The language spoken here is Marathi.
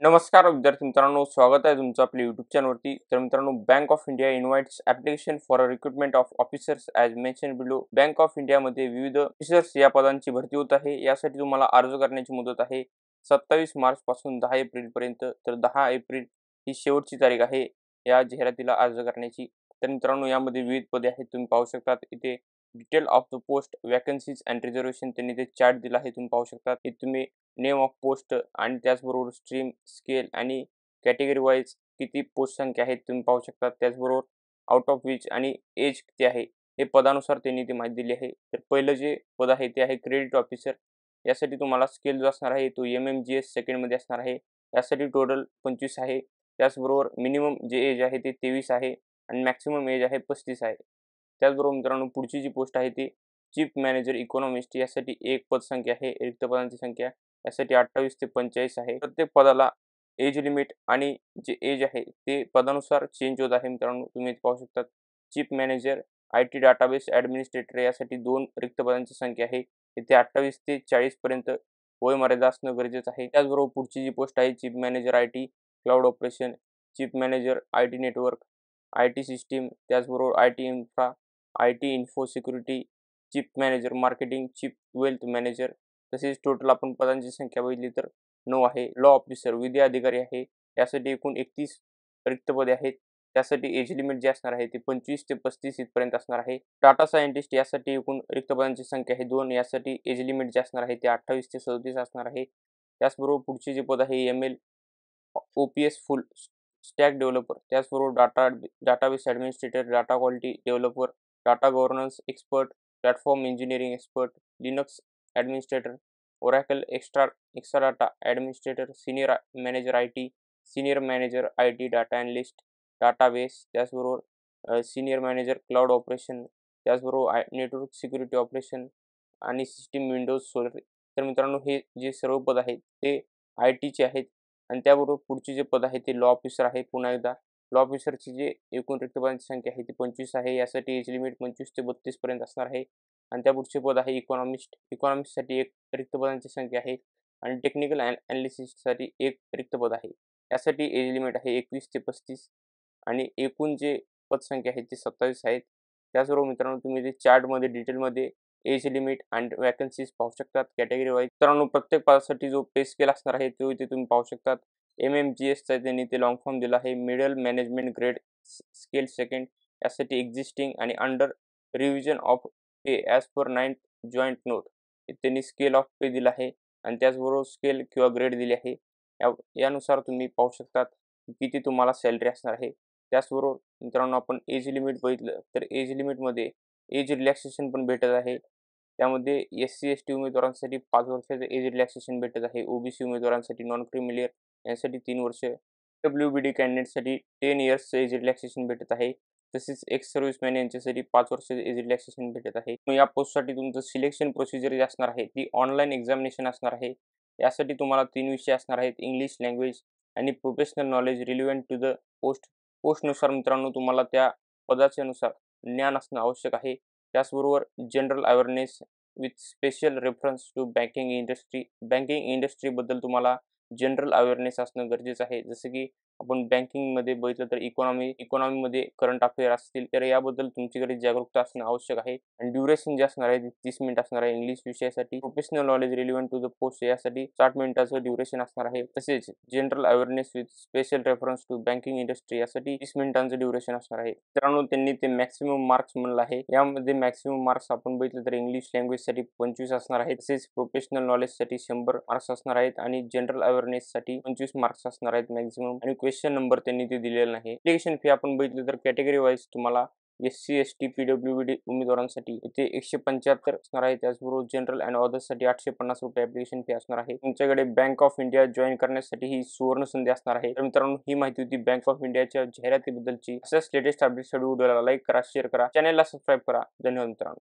नमस्कार विद्यार्थी मित्रांनो, स्वागत आहे तुमचं आपल्या यूट्यूब चॅनलवरती. तर मित्रांनो, bank of India invites application for a recruitment of officers as mention below. Bank of इंडियामध्ये विविध ऑफिसर्स या पदांची भरती होत आहे. यासाठी तुम्हाला अर्ज करण्याची मुदत आहे 27 मार्च पासून 10 एप्रिलपर्यंत. तर 10 एप्रिल ही शेवटची तारीख आहे या जाहिरातीला अर्ज करण्याची. तर मित्रांनो, यामध्ये विविध पदे आहेत, तुम्ही पाहू शकतात. इथे detail of the post, vacancies and reservation त्यांनी ते चार्ट दिला आहे, तुम्ही पाहू शकतात. इथे तुम्ही नेम ऑफ पोस्ट आणि त्याचबरोबर स्ट्रीम, स्केल आणि कॅटेगरी वाईज किती पोस्ट संख्या आहेत तुम्ही पाहू शकता. त्याचबरोबर आउट ऑफ विच आणि एज किती आहे हे पदानुसार त्यांनी ती माहिती दिली आहे. तर पहिलं जे पद आहे ते आहे क्रेडिट ऑफिसर. यासाठी तुम्हाला स्केल जो असणार आहे तो MMGS सेकंडमध्ये असणार आहे. यासाठी टोटल 25 आहे. त्याचबरोबर मिनिमम जे एज आहे ते 23 आहे आणि मॅक्सिमम एज आहे 35 आहे. त्याचबरोबर मित्रांनो, पुढची जी पोस्ट आहे ती चीफ मॅनेजर इकॉनॉमिस्ट. यासाठी एक पदसंख्या आहे. रिक्त पदांची संख्या यासाठी 28 ते 45 आहे. प्रत्येक पदाला एज लिमिट आणि जे एज आहे ते पदानुसार चेंज होत आहे. मित्रांनो, तुम्ही इथे पाहू शकता. Chief manager IT database administrator यासाठी 2 रिक्त पदांची संख्या आहे. इथे 28 ते 40 पर्यंत वयोमर्यादा असणं गरजेचं आहे. त्याचबरोबर पुढची जी पोस्ट आहे chief manager IT cloud operation, chief manager IT network, IT system, त्याचबरोबर IT infra, IT info security, chief manager marketing, chief wealth manager. तसेच टोटल आपण पदांची संख्या बघितली तर 9 आहे. लॉ ऑफिसर विधी अधिकारी आहे. यासाठी एकूण 31 रिक्त पदे आहेत. त्यासाठी एज लिमिट जे असणार आहे ते 25 ते 35 इथपर्यंत असणार आहे. डाटा सायंटिस्ट यासाठी एकूण रिक्त पदांची संख्या आहे 2. यासाठी एज लिमिट जे असणार आहे ते 28 ते 37 असणार आहे. त्याचबरोबर पुढचे जे पद आहे ML OPS full stack developer, त्याचबरोबर database administrator, data quality developer, data governance expert, platform engineering expert, Linux administrator, Oracle extra data administrator, senior manager IT, senior manager IT data analyst, database, त्याचबरोबर सिनियर मॅनेजर क्लाउड ऑपरेशन, त्याचबरोबर नेटवर्क सिक्युरिटी ऑपरेशन आणि सिस्टीम विंडोज सोलर. तर मित्रांनो, हे जे सर्व पद आहेत ते ITचे आहेत. आणि त्याबरोबर पुढचे जे पद आहे ते लॉ ऑफिसर आहे. पुन्हा एकदा लॉ ऑफिसरची जे एकूण रिक्त पदांची संख्या आहे ती 25 आहे. यासाठी एज लिमिट 25 ते 32 पर्यंत असणार आहे. आणि त्या पुढचे पद आहे इकॉनॉमिस्ट. इकॉनॉमिस्टसाठी एक रिक्त पदांची संख्या आहे आणि टेक्निकल ॲनालिसिससाठी एक रिक्त पद आहे. यासाठी एज लिमिट आहे 21 ते 35 आणि एकूण जे पदसंख्या आहे ती 27 आहेत. त्याचबरोबर मित्रांनो, तुम्ही ते चार्टमध्ये डिटेलमध्ये एज लिमिट अँड वॅकन्सीज पाहू शकतात कॅटेगरी वाईज. मित्रांनो, प्रत्येक पदासाठी जो पे स्केल असणार आहे तो इथे तुम्ही पाहू शकतात. MMGSचा त्यांनी ते लॉंग फॉर्म दिला आहे. Middle management grade scale second. यासाठी एक्झिस्टिंग आणि under revision of pay as per 9th joint note. त्यांनी स्केल ऑफ पे दिला आहे आणि त्याचबरोबर स्केल किंवा ग्रेड दिली आहे. यानुसार तुम्ही पाहू शकतात किती तुम्हाला सॅलरी असणार आहे. त्याचबरोबर मित्रांनो, आपण एज लिमिट बघितलं तर एज लिमिटमध्ये एज रिलॅक्सेशन पण भेटत आहे. त्यामध्ये SC/ST उमेदवारांसाठी 5 वर्षाचं एज रिलॅक्सेशन भेटत आहे. OBC उमेदवारांसाठी, नॉन क्रिमिलियर यासाठी 3 वर्ष, WBD कॅन्डिडेटसाठी 10 इयर्सचं एज रिलॅक्सेशन भेटत आहे. तसेच एक्स सर्व्हिसमॅन यांच्यासाठी 5 वर्षाचं एज रिलॅक्सेशन भेटत आहे. मग या पोस्टसाठी तुमचं सिलेक्शन प्रोसिजर जी असणार आहे ती ऑनलाईन एक्झामिनेशन असणार आहे. यासाठी तुम्हाला 3 विषय असणार आहेत. इंग्लिश लँग्वेज आणि professional knowledge relevant to the post. पोस्टनुसार मित्रांनो तुम्हाला त्या पदाच्यानुसार ज्ञान असणं आवश्यक आहे. त्याचबरोबर general awareness with special reference to banking industry. Banking इंडस्ट्रीबद्दल तुम्हाला जनरल अवेअरनेस असणं गरजेचं आहे. जसं की आपण बँकिंगमध्ये बघितलं तर इकॉनॉमीमध्ये करंट अफेअर असतील तर याबद्दल तुमच्याकडे जागरूकता असणं आवश्यक आहे. आणि ड्युरेशन जे असणार आहे ते 30 मिनिट असणार आहे. इंग्लिश विषयासाठी professional knowledge relevant to the post यासाठी 60 मिनिटाचं ड्युरेशन असणार आहे. तसेच general awareness with special reference to banking industry यासाठी 30 मिनिटांचं ड्युरेशन असणार आहे. मित्रांनो, त्यांनी ते मॅक्सिमम मार्क्स म्हणलं आहे. यामध्ये मॅक्सिमम मार्क्स आपण बघितलं तर इंग्लिश लँग्वेजसाठी 25 असणार आहेत. तसेच प्रोफेशनल नॉलेजसाठी 100 मार्क्स असणार आहेत आणि जनरल अवेअरनेससाठी 25 मार्क्स असणार आहेत मॅक्सिमम. आणि क्वेश्चन नंबर त्यांनी ते दिलेला नाही. ॲप्लिकेशन फी आपण बघितलं तर कॅटेगरी वाईज तुम्हाला SC/ST PWD उमेदवारांसाठी इथे 175 असणार आहे. त्याचबरोबर जनरल अँड अदर्ससाठी 850 रुपये ॲप्लिकेशन फी असणार आहे. तुमच्याकडे बँक ऑफ इंडिया जॉईन करण्यासाठी ही सुवर्ण संधी असणार आहे. तर मित्रांनो, ही माहिती होती बँक ऑफ इंडियाच्या जाहिरातीबद्दलची. अशाच लेटेस्ट अपडेट्ससाठी व्हिडिओला लाईक करा, शेअर करा, चॅनलला सबस्क्राईब करा. धन्यवाद मित्रांनो.